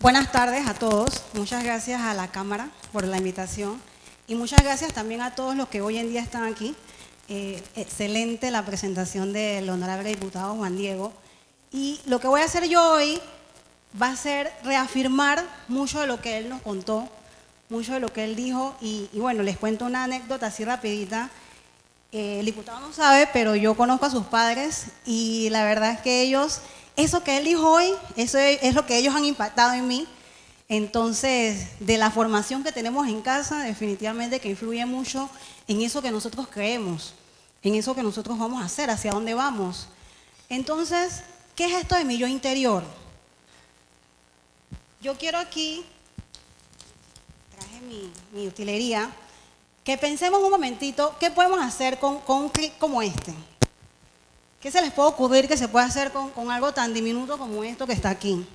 Buenas tardes a todos. Muchas gracias a la Cámara por la invitación y muchas gracias también a todos los que hoy en día están aquí. Excelente la presentación del honorable diputado Juan Diego. Y lo que voy a hacer yo hoy va a ser reafirmar mucho de lo que él nos contó, mucho de lo que él dijo. Y bueno, les cuento una anécdota así rapidita. El diputado no sabe, pero yo conozco a sus padres y la verdad es que ellos, eso que él dijo hoy, eso es lo que ellos han impactado en mí. Entonces, de la formación que tenemos en casa, definitivamente que influye mucho en eso que nosotros creemos, en eso que nosotros vamos a hacer, hacia dónde vamos. Entonces, ¿qué es esto de mi yo interior? Yo quiero aquí, traje mi utilería, que pensemos un momentito, ¿qué podemos hacer con un clic como este? ¿Qué se les puede ocurrir que se puede hacer con algo tan diminuto como esto que está aquí?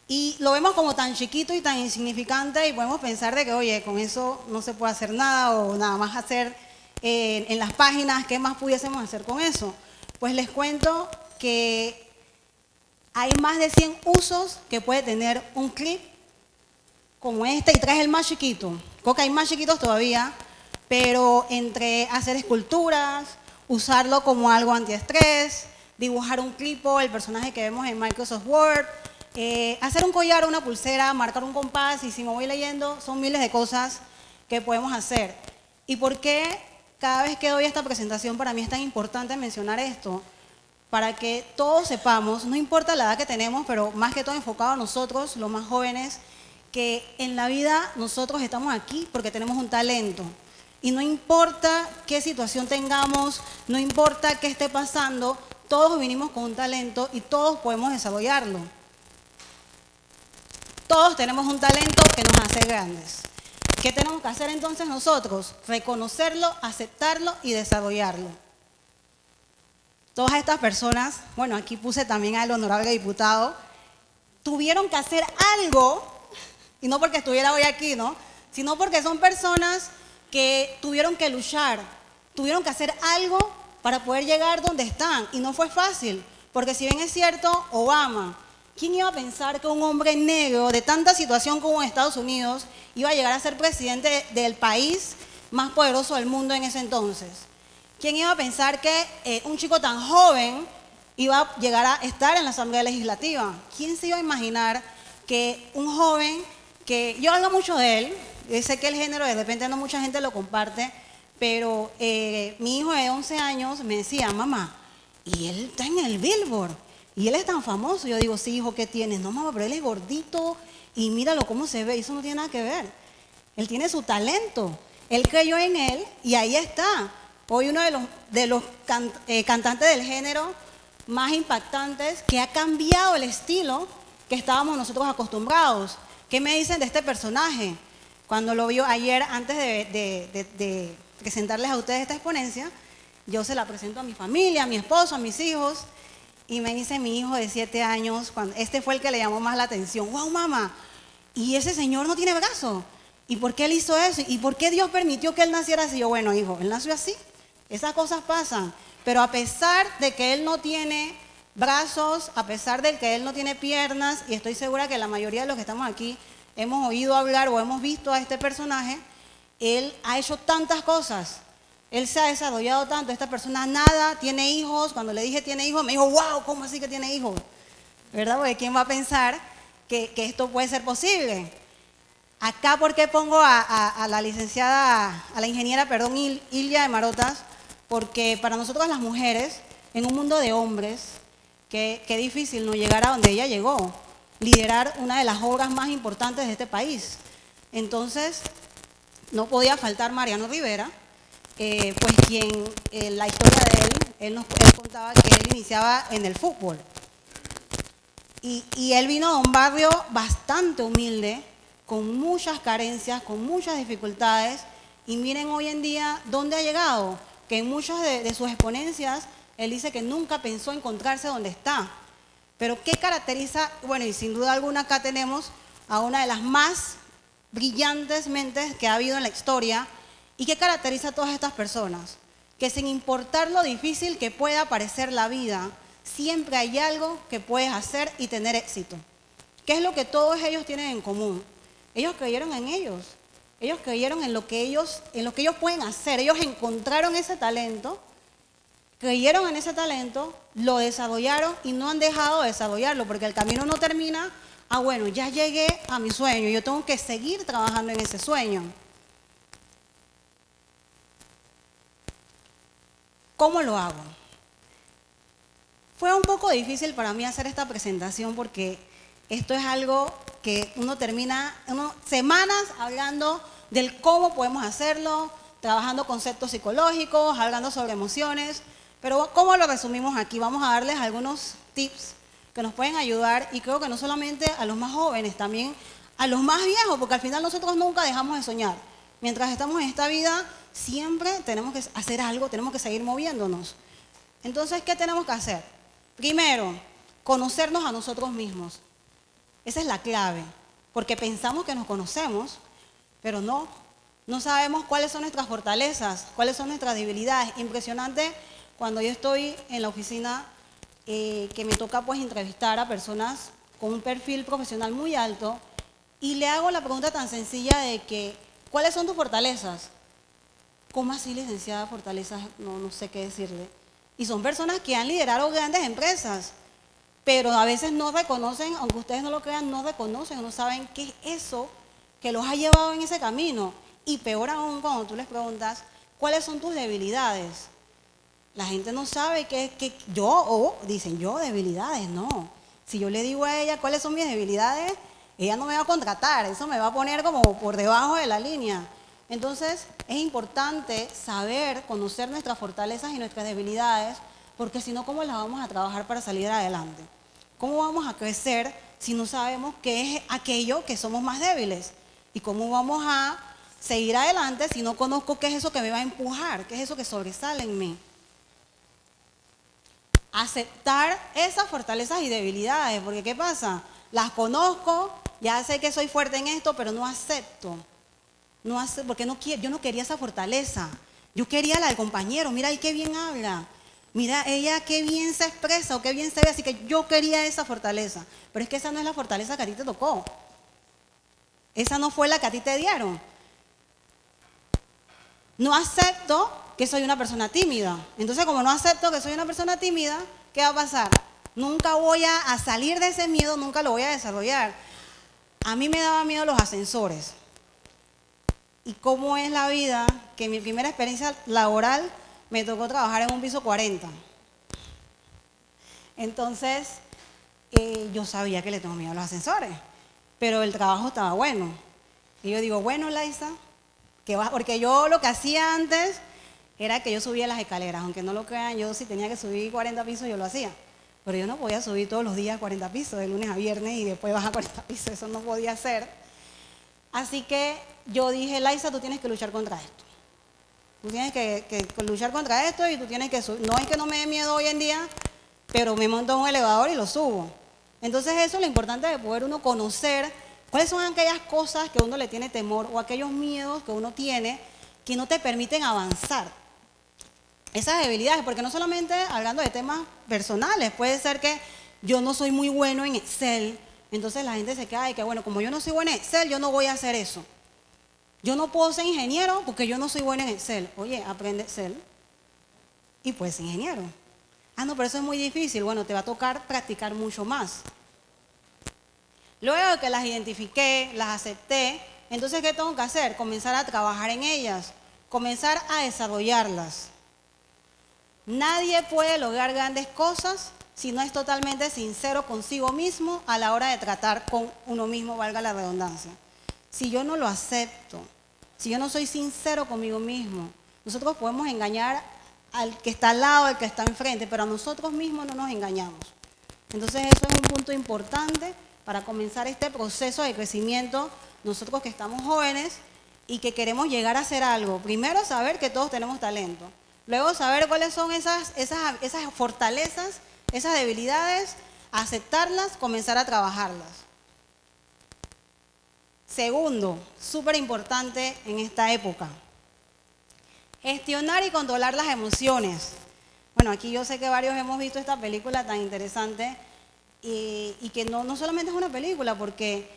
Y lo vemos como tan chiquito y tan insignificante y podemos pensar de que, oye, con eso no se puede hacer nada o nada más hacer en las páginas, ¿qué más pudiésemos hacer con eso? Pues les cuento que hay más de 100 usos que puede tener un clip como este, y traje el más chiquito. Creo que hay más chiquitos todavía, pero entre hacer esculturas, usarlo como algo antiestrés, dibujar un clipo, el personaje que vemos en Microsoft Word, hacer un collar, una pulsera, marcar un compás, y si me voy leyendo, son miles de cosas que podemos hacer. ¿Y por qué cada vez que doy esta presentación para mí es tan importante mencionar esto? Para que todos sepamos, no importa la edad que tenemos, pero más que todo enfocado a nosotros, los más jóvenes, que en la vida nosotros estamos aquí porque tenemos un talento. Y no importa qué situación tengamos, no importa qué esté pasando, todos vinimos con un talento y todos podemos desarrollarlo. Todos tenemos un talento que nos hace grandes. ¿Qué tenemos que hacer entonces nosotros? Reconocerlo, aceptarlo y desarrollarlo. Todas estas personas, bueno, aquí puse también al honorable diputado, tuvieron que hacer algo, y no porque estuviera hoy aquí, ¿no? Sino porque son personas que tuvieron que luchar, tuvieron que hacer algo para poder llegar donde están. Y no fue fácil, porque si bien es cierto, Obama, ¿quién iba a pensar que un hombre negro de tanta situación como Estados Unidos iba a llegar a ser presidente del país más poderoso del mundo en ese entonces? ¿Quién iba a pensar que un chico tan joven iba a llegar a estar en la Asamblea Legislativa? ¿Quién se iba a imaginar que un joven, que yo hablo mucho de él, sé que el género de repente no mucha gente lo comparte, pero mi hijo de 11 años me decía, mamá, y él está en el Billboard, y él es tan famoso. Yo digo, sí, hijo, ¿qué tienes? No, mamá, pero él es gordito, y míralo cómo se ve, y eso no tiene nada que ver. Él tiene su talento, él creyó en él, y ahí está. Hoy uno de los cantantes del género más impactantes, que ha cambiado el estilo que estábamos nosotros acostumbrados. ¿Qué me dicen de este personaje? Cuando lo vio ayer, antes de presentarles a ustedes esta exponencia, yo se la presento a mi familia, a mi esposo, a mis hijos, y me dice mi hijo de 7 años, este fue el que le llamó más la atención, wow, mamá, y ese señor no tiene brazo, ¿y por qué él hizo eso? ¿Y por qué Dios permitió que él naciera así? Yo, bueno, hijo, él nació así, esas cosas pasan, pero a pesar de que él no tiene brazos, a pesar de que él no tiene piernas, y estoy segura que la mayoría de los que estamos aquí hemos oído hablar o hemos visto a este personaje, él ha hecho tantas cosas, él se ha desarrollado tanto. Esta persona nada, tiene hijos. Cuando le dije tiene hijos, me dijo, wow, ¿cómo así que tiene hijos? ¿Verdad? Porque ¿quién va a pensar que esto puede ser posible? Acá, ¿por qué pongo a la licenciada, a la ingeniera, perdón, Ilia de Marotas? Porque para nosotros las mujeres, en un mundo de hombres, qué difícil no llegar a donde ella llegó, liderar una de las obras más importantes de este país. Entonces, no podía faltar Mariano Rivera, pues quien, la historia de él contaba que él iniciaba en el fútbol. Y él vino de un barrio bastante humilde, con muchas carencias, con muchas dificultades, y miren hoy en día dónde ha llegado, que en muchas de sus exponencias, él dice que nunca pensó encontrarse donde está. Pero ¿qué caracteriza? Bueno, y sin duda alguna acá tenemos a una de las más brillantes mentes que ha habido en la historia. ¿Y qué caracteriza a todas estas personas? Que sin importar lo difícil que pueda parecer la vida, siempre hay algo que puedes hacer y tener éxito. ¿Qué es lo que todos ellos tienen en común? Ellos creyeron en ellos. Ellos creyeron en lo que ellos pueden hacer. Ellos encontraron ese talento, creyeron en ese talento, lo desarrollaron y no han dejado de desarrollarlo, porque el camino no termina, bueno, ya llegué a mi sueño, yo tengo que seguir trabajando en ese sueño. ¿Cómo lo hago? Fue un poco difícil para mí hacer esta presentación porque esto es algo que uno termina semanas hablando del cómo podemos hacerlo, trabajando conceptos psicológicos, hablando sobre emociones, pero ¿cómo lo resumimos aquí? Vamos a darles algunos tips que nos pueden ayudar y creo que no solamente a los más jóvenes, también a los más viejos, porque al final nosotros nunca dejamos de soñar. Mientras estamos en esta vida, siempre tenemos que hacer algo, tenemos que seguir moviéndonos. Entonces, ¿qué tenemos que hacer? Primero, conocernos a nosotros mismos. Esa es la clave, porque pensamos que nos conocemos, pero no sabemos cuáles son nuestras fortalezas, cuáles son nuestras debilidades. Impresionante cuando yo estoy en la oficina que me toca pues entrevistar a personas con un perfil profesional muy alto y le hago la pregunta tan sencilla de que ¿cuáles son tus fortalezas? ¿Cómo así, licenciada, fortalezas? No sé qué decirle. Y son personas que han liderado grandes empresas, pero a veces no reconocen, aunque ustedes no lo crean, no reconocen, no saben qué es eso que los ha llevado en ese camino. Y peor aún cuando tú les preguntas, ¿cuáles son tus debilidades? La gente no sabe dicen yo debilidades, no. Si yo le digo a ella cuáles son mis debilidades, ella no me va a contratar, eso me va a poner como por debajo de la línea. Entonces es importante saber, conocer nuestras fortalezas y nuestras debilidades, porque si no, ¿cómo las vamos a trabajar para salir adelante? ¿Cómo vamos a crecer si no sabemos qué es aquello que somos más débiles? ¿Y cómo vamos a seguir adelante si no conozco qué es eso que me va a empujar, qué es eso que sobresale en mí? Aceptar esas fortalezas y debilidades, porque ¿qué pasa? Las conozco, ya sé que soy fuerte en esto, pero no acepto. Porque yo no quería esa fortaleza. Yo quería la del compañero. Mira, ahí qué bien habla. Mira, ella qué bien se expresa o qué bien se ve. Así que yo quería esa fortaleza. Pero es que esa no es la fortaleza que a ti te tocó. Esa no fue la que a ti te dieron. No acepto que soy una persona tímida. Entonces, como no acepto que soy una persona tímida, ¿qué va a pasar? Nunca voy a salir de ese miedo, nunca lo voy a desarrollar. A mí me daba miedo los ascensores. ¿Y cómo es la vida? Que en mi primera experiencia laboral me tocó trabajar en un piso 40. Entonces, yo sabía que le tengo miedo a los ascensores, pero el trabajo estaba bueno. Y yo digo, bueno, Laisa, porque yo lo que hacía antes era que yo subía las escaleras, aunque no lo crean, yo si tenía que subir 40 pisos yo lo hacía. Pero yo no podía subir todos los días 40 pisos, de lunes a viernes y después bajar 40 pisos, eso no podía hacer. Así que yo dije, Laisa, tú tienes que luchar contra esto. Tú tienes que luchar contra esto y tú tienes que subir. No es que no me dé miedo hoy en día, pero me monto en un elevador y lo subo. Entonces eso es lo importante de poder uno conocer cuáles son aquellas cosas que uno le tiene temor o aquellos miedos que uno tiene que no te permiten avanzar. Esas debilidades, porque no solamente hablando de temas personales, puede ser que yo no soy muy bueno en Excel, entonces la gente se queda de que, bueno, como yo no soy buena en Excel, yo no voy a hacer eso. Yo no puedo ser ingeniero porque yo no soy buena en Excel. Oye, aprende Excel y puedes ser ingeniero. No, pero eso es muy difícil. Bueno, te va a tocar practicar mucho más. Luego de que las identifiqué, las acepté, entonces, ¿qué tengo que hacer? Comenzar a trabajar en ellas, comenzar a desarrollarlas. Nadie puede lograr grandes cosas si no es totalmente sincero consigo mismo a la hora de tratar con uno mismo, valga la redundancia. Si yo no lo acepto, si yo no soy sincero conmigo mismo, nosotros podemos engañar al que está al lado, al que está enfrente, pero a nosotros mismos no nos engañamos. Entonces eso es un punto importante para comenzar este proceso de crecimiento, nosotros que estamos jóvenes y que queremos llegar a hacer algo. Primero saber que todos tenemos talento, luego saber cuáles son esas fortalezas, esas debilidades, aceptarlas, comenzar a trabajarlas. Segundo, súper importante en esta época, gestionar y controlar las emociones. Bueno, aquí yo sé que varios hemos visto esta película tan interesante y que no solamente es una película, porque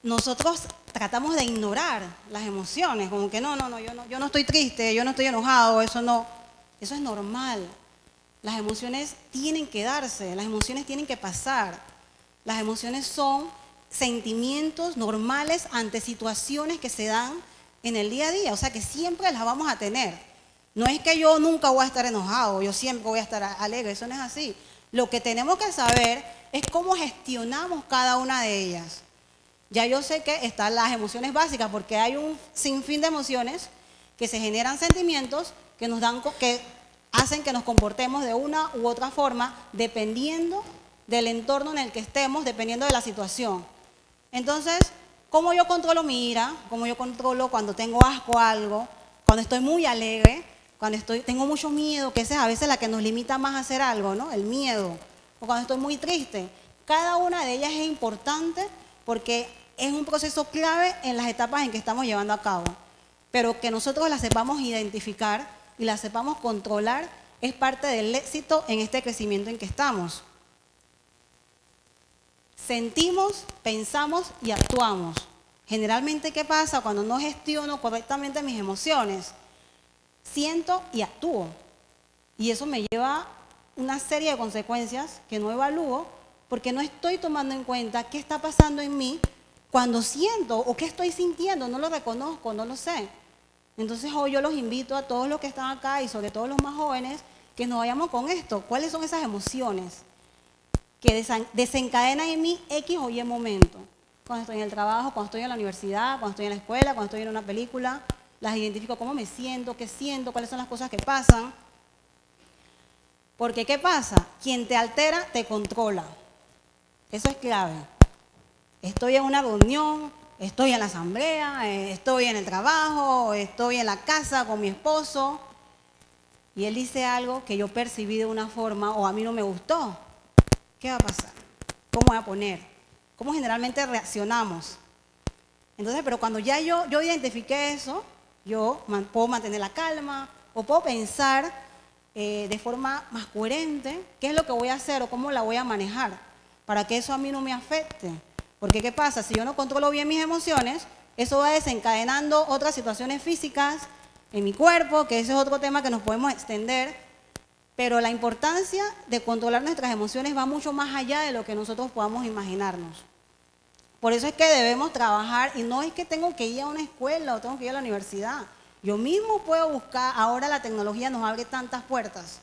nosotros tratamos de ignorar las emociones, como que yo no estoy triste, yo no estoy enojado, eso es normal. Las emociones tienen que darse, las emociones tienen que pasar. Las emociones son sentimientos normales ante situaciones que se dan en el día a día, o sea que siempre las vamos a tener. No es que yo nunca voy a estar enojado, yo siempre voy a estar alegre, eso no es así. Lo que tenemos que saber es cómo gestionamos cada una de ellas. Ya yo sé que están las emociones básicas, porque hay un sinfín de emociones que se generan sentimientos que nos dan, que hacen que nos comportemos de una u otra forma, dependiendo del entorno en el que estemos, dependiendo de la situación. Entonces, ¿cómo yo controlo mi ira? ¿Cómo yo controlo cuando tengo asco a algo? Cuando estoy muy alegre, cuando tengo mucho miedo, que esa es a veces la que nos limita más a hacer algo, ¿no? El miedo. O cuando estoy muy triste. Cada una de ellas es importante porque es un proceso clave en las etapas en que estamos llevando a cabo. Pero que nosotros las sepamos identificar y las sepamos controlar es parte del éxito en este crecimiento en que estamos. Sentimos, pensamos y actuamos. Generalmente, ¿qué pasa cuando no gestiono correctamente mis emociones? Siento y actúo. Y eso me lleva a una serie de consecuencias que no evalúo porque no estoy tomando en cuenta qué está pasando en mí cuando siento o qué estoy sintiendo. No lo reconozco, no lo sé. Entonces hoy yo los invito a todos los que están acá y sobre todo los más jóvenes que nos vayamos con esto. ¿Cuáles son esas emociones que desencadenan en mí X o Y momento? Cuando estoy en el trabajo, cuando estoy en la universidad, cuando estoy en la escuela, cuando estoy en una película, las identifico, cómo me siento, qué siento, cuáles son las cosas que pasan. Porque ¿qué pasa? Quien te altera, te controla. Eso es clave. Estoy en una reunión, estoy en la asamblea, estoy en el trabajo, estoy en la casa con mi esposo y él dice algo que yo percibí de una forma o a mí no me gustó. ¿Qué va a pasar? ¿Cómo voy a poner? ¿Cómo generalmente reaccionamos? Entonces, pero cuando ya yo identifiqué eso, yo puedo mantener la calma o puedo pensar de forma más coherente qué es lo que voy a hacer o cómo la voy a manejar para que eso a mí no me afecte. Porque ¿qué pasa? Si yo no controlo bien mis emociones, eso va desencadenando otras situaciones físicas en mi cuerpo, que ese es otro tema que nos podemos extender. Pero la importancia de controlar nuestras emociones va mucho más allá de lo que nosotros podamos imaginarnos. Por eso es que debemos trabajar, y no es que tengo que ir a una escuela o tengo que ir a la universidad. Yo mismo puedo buscar, ahora la tecnología nos abre tantas puertas.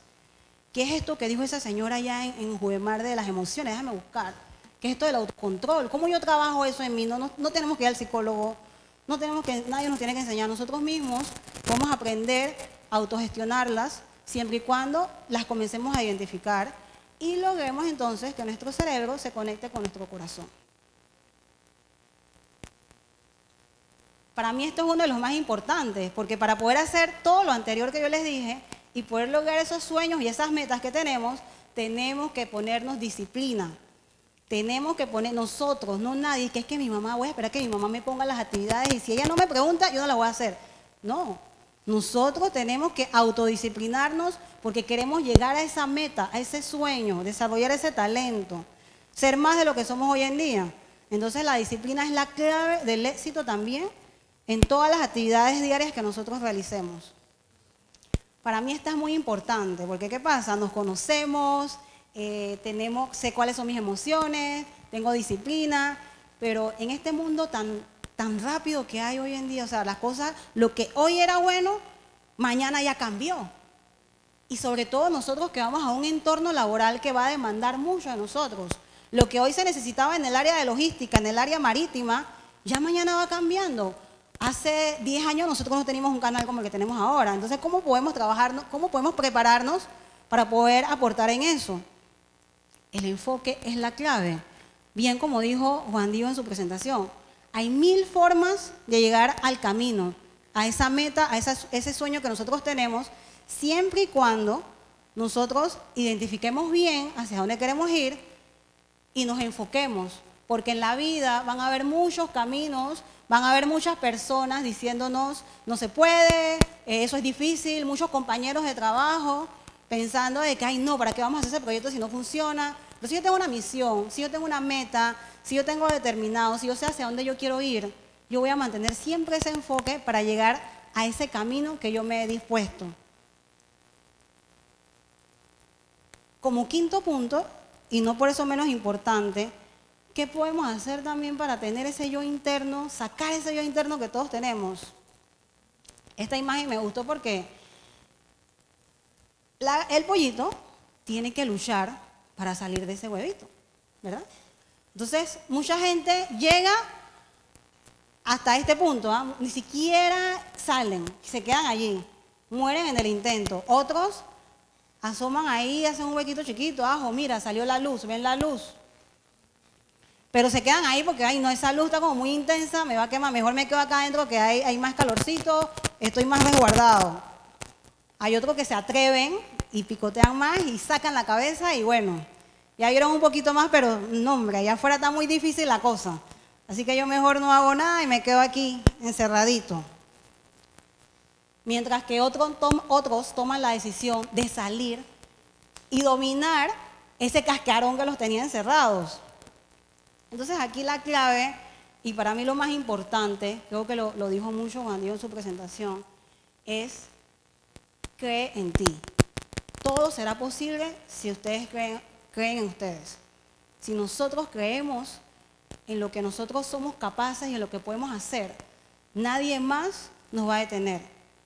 ¿Qué es esto que dijo esa señora allá en Judemar de las emociones? Déjame buscar. ¿Qué es esto del autocontrol? ¿Cómo yo trabajo eso en mí? No tenemos que ir al psicólogo, nadie nos tiene que enseñar. Nosotros mismos podemos aprender a autogestionarlas siempre y cuando las comencemos a identificar y logremos entonces que nuestro cerebro se conecte con nuestro corazón. Para mí esto es uno de los más importantes, porque para poder hacer todo lo anterior que yo les dije y poder lograr esos sueños y esas metas que tenemos que ponernos disciplina. Tenemos que poner nosotros, no nadie, que es que mi mamá, voy a esperar que mi mamá me ponga las actividades y si ella no me pregunta, yo no la voy a hacer. No, nosotros tenemos que autodisciplinarnos porque queremos llegar a esa meta, a ese sueño, desarrollar ese talento, ser más de lo que somos hoy en día. Entonces la disciplina es la clave del éxito también en todas las actividades diarias que nosotros realicemos. Para mí esta es muy importante porque ¿qué pasa? Nos conocemos, sé cuáles son mis emociones, tengo disciplina, pero en este mundo tan rápido que hay hoy en día, o sea, las cosas, lo que hoy era bueno, mañana ya cambió. Y sobre todo nosotros que vamos a un entorno laboral que va a demandar mucho de nosotros. Lo que hoy se necesitaba en el área de logística, en el área marítima, ya mañana va cambiando. Hace 10 años nosotros no teníamos un canal como el que tenemos ahora. Entonces, ¿cómo podemos trabajar, cómo podemos prepararnos para poder aportar en eso? El enfoque es la clave. Bien como dijo Juan Diego en su presentación, hay 1000 formas de llegar al camino, a esa meta, a ese sueño que nosotros tenemos, siempre y cuando nosotros identifiquemos bien hacia dónde queremos ir y nos enfoquemos. Porque en la vida van a haber muchos caminos, van a haber muchas personas diciéndonos, no se puede, eso es difícil, muchos compañeros de trabajo, pensando de que, ay no, ¿para qué vamos a hacer ese proyecto si no funciona? Pero si yo tengo una misión, si yo tengo una meta, si yo tengo determinado, si yo sé hacia dónde yo quiero ir, yo voy a mantener siempre ese enfoque para llegar a ese camino que yo me he dispuesto. Como quinto punto, y no por eso menos importante, ¿qué podemos hacer también para tener ese yo interno, sacar ese yo interno que todos tenemos? Esta imagen me gustó porque el pollito tiene que luchar para salir de ese huevito, ¿verdad? Entonces, mucha gente llega hasta este punto, ¿eh? Ni siquiera salen, se quedan allí, mueren en el intento. Otros asoman ahí, hacen un huequito chiquito, mira, salió la luz, ven la luz. Pero se quedan ahí porque, ay, no, esa luz está como muy intensa, me va a quemar, mejor me quedo acá adentro que hay más calorcito, estoy más resguardado. Hay otros que se atreven y picotean más y sacan la cabeza y bueno, ya vieron un poquito más, pero no, hombre, allá afuera está muy difícil la cosa. Así que yo mejor no hago nada y me quedo aquí encerradito. Mientras que otros toman la decisión de salir y dominar ese cascarón que los tenía encerrados. Entonces aquí la clave, y para mí lo más importante, creo que lo dijo mucho Juan Diego en su presentación, es cree en ti. Todo será posible si ustedes creen en ustedes. Si nosotros creemos en lo que nosotros somos capaces y en lo que podemos hacer, nadie más nos va a detener.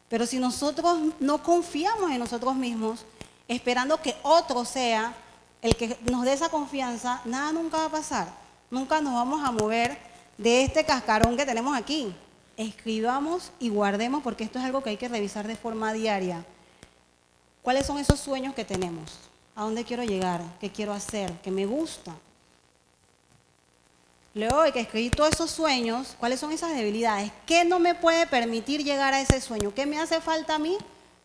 Pero si nosotros no confiamos en nosotros mismos, esperando que otro sea el que nos dé esa confianza, nada nunca va a pasar. Nunca nos vamos a mover de este cascarón que tenemos aquí. Escribamos y guardemos porque esto es algo que hay que revisar de forma diaria. ¿Cuáles son esos sueños que tenemos? ¿A dónde quiero llegar? ¿Qué quiero hacer? ¿Qué me gusta? Luego de que escribí todos esos sueños, ¿cuáles son esas debilidades? ¿Qué no me puede permitir llegar a ese sueño? ¿Qué me hace falta a mí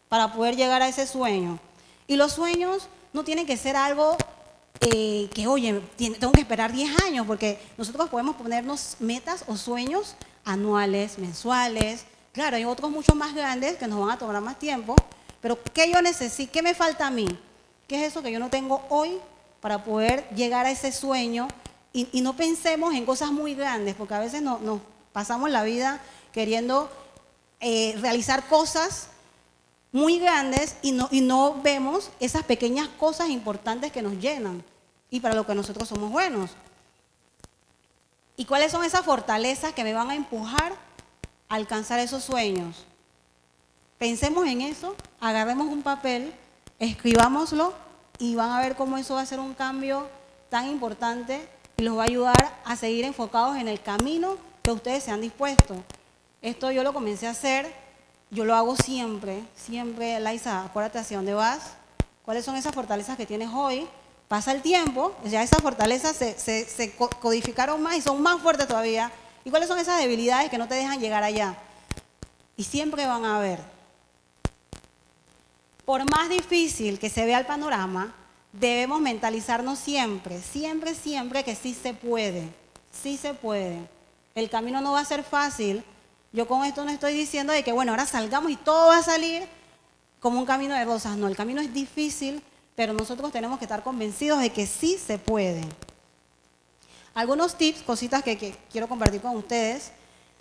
para poder llegar a ese sueño? Y los sueños no tienen que ser algo que, oye, tengo que esperar 10 años, porque nosotros podemos ponernos metas o sueños anuales, mensuales. Claro, hay otros mucho más grandes que nos van a tomar más tiempo, pero ¿qué yo necesito? ¿Qué me falta a mí? ¿Qué es eso que yo no tengo hoy para poder llegar a ese sueño? Y no pensemos en cosas muy grandes, porque a veces nos pasamos la vida queriendo realizar cosas muy grandes y no vemos esas pequeñas cosas importantes que nos llenan y para lo que nosotros somos buenos. ¿Y cuáles son esas fortalezas que me van a empujar a alcanzar esos sueños? Pensemos en eso, agarremos un papel, escribámoslo y van a ver cómo eso va a ser un cambio tan importante y los va a ayudar a seguir enfocados en el camino que ustedes se han dispuesto. Esto yo lo comencé a hacer, yo lo hago siempre, Laisa, acuérdate hacia dónde vas, cuáles son esas fortalezas que tienes hoy. Pasa el tiempo, ya esas fortalezas se codificaron más y son más fuertes todavía. ¿Y cuáles son esas debilidades que no te dejan llegar allá? Y siempre van a haber. Por más difícil que se vea el panorama, debemos mentalizarnos siempre que sí se puede, sí se puede. El camino no va a ser fácil. Yo con esto no estoy diciendo de que, bueno, ahora salgamos y todo va a salir como un camino de rosas. No, el camino es difícil, pero nosotros tenemos que estar convencidos de que sí se puede. Algunos tips, cositas que quiero compartir con ustedes.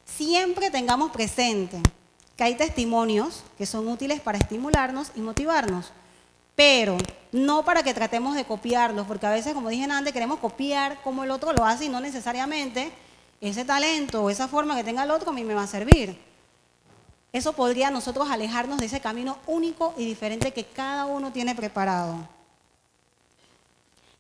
Siempre tengamos presente que hay testimonios que son útiles para estimularnos y motivarnos, pero no para que tratemos de copiarlos, porque a veces, como dije antes, queremos copiar como el otro lo hace y no necesariamente ese talento o esa forma que tenga el otro a mí me va a servir. Eso podría nosotros alejarnos de ese camino único y diferente que cada uno tiene preparado.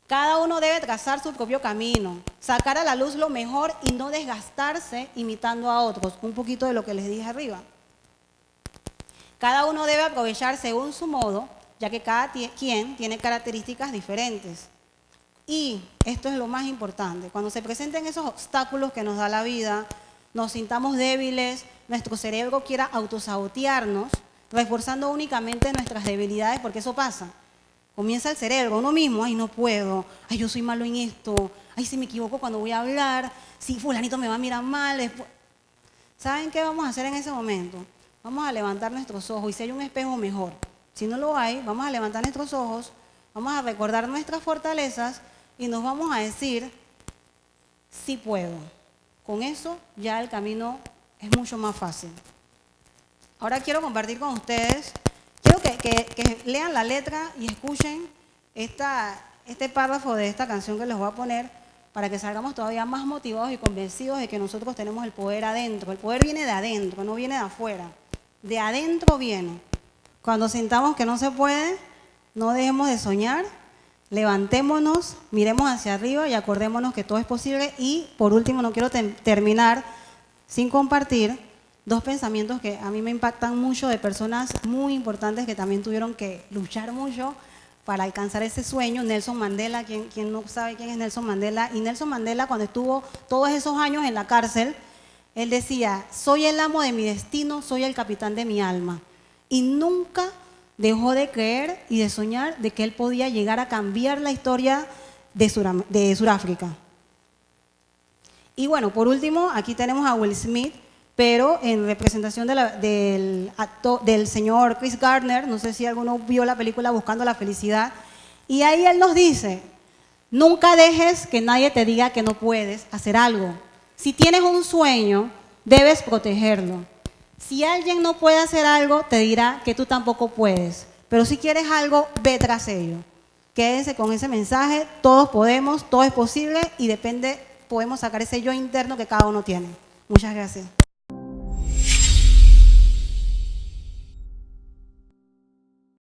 Cada uno debe trazar su propio camino, sacar a la luz lo mejor y no desgastarse imitando a otros. Un poquito de lo que les dije arriba. Cada uno debe aprovechar según su modo, ya que cada quien tiene características diferentes. Y esto es lo más importante, cuando se presenten esos obstáculos que nos da la vida, nos sintamos débiles, nuestro cerebro quiera autosabotearnos, reforzando únicamente nuestras debilidades, porque eso pasa. Comienza el cerebro, uno mismo, ay, no puedo, ay, yo soy malo en esto, ay, si me equivoco cuando voy a hablar, si fulanito me va a mirar mal. Después. ¿Saben qué vamos a hacer en ese momento? Vamos a levantar nuestros ojos y si hay un espejo, mejor. Si no lo hay, vamos a levantar nuestros ojos, vamos a recordar nuestras fortalezas y nos vamos a decir, sí puedo. Con eso ya el camino es mucho más fácil. Ahora quiero compartir con ustedes, quiero que lean la letra y escuchen este párrafo de esta canción que les voy a poner para que salgamos todavía más motivados y convencidos de que nosotros tenemos el poder adentro. El poder viene de adentro, no viene de afuera. De adentro viene. Cuando sintamos que no se puede, no dejemos de soñar, levantémonos, miremos hacia arriba y acordémonos que todo es posible. Y por último, no quiero terminar sin compartir dos pensamientos que a mí me impactan mucho de personas muy importantes que también tuvieron que luchar mucho para alcanzar ese sueño. Nelson Mandela, quien no sabe quién es Nelson Mandela, y Nelson Mandela cuando estuvo todos esos años en la cárcel, él decía, soy el amo de mi destino, soy el capitán de mi alma. Y nunca dejó de creer y de soñar de que él podía llegar a cambiar la historia de Sudáfrica. Y bueno, por último, aquí tenemos a Will Smith, pero en representación del señor Chris Gardner, no sé si alguno vio la película Buscando la Felicidad, y ahí él nos dice, nunca dejes que nadie te diga que no puedes hacer algo. Si tienes un sueño, debes protegerlo. Si alguien no puede hacer algo, te dirá que tú tampoco puedes. Pero si quieres algo, ve tras ello. Quédense con ese mensaje, todos podemos, todo es posible y podemos sacar ese yo interno que cada uno tiene. Muchas gracias.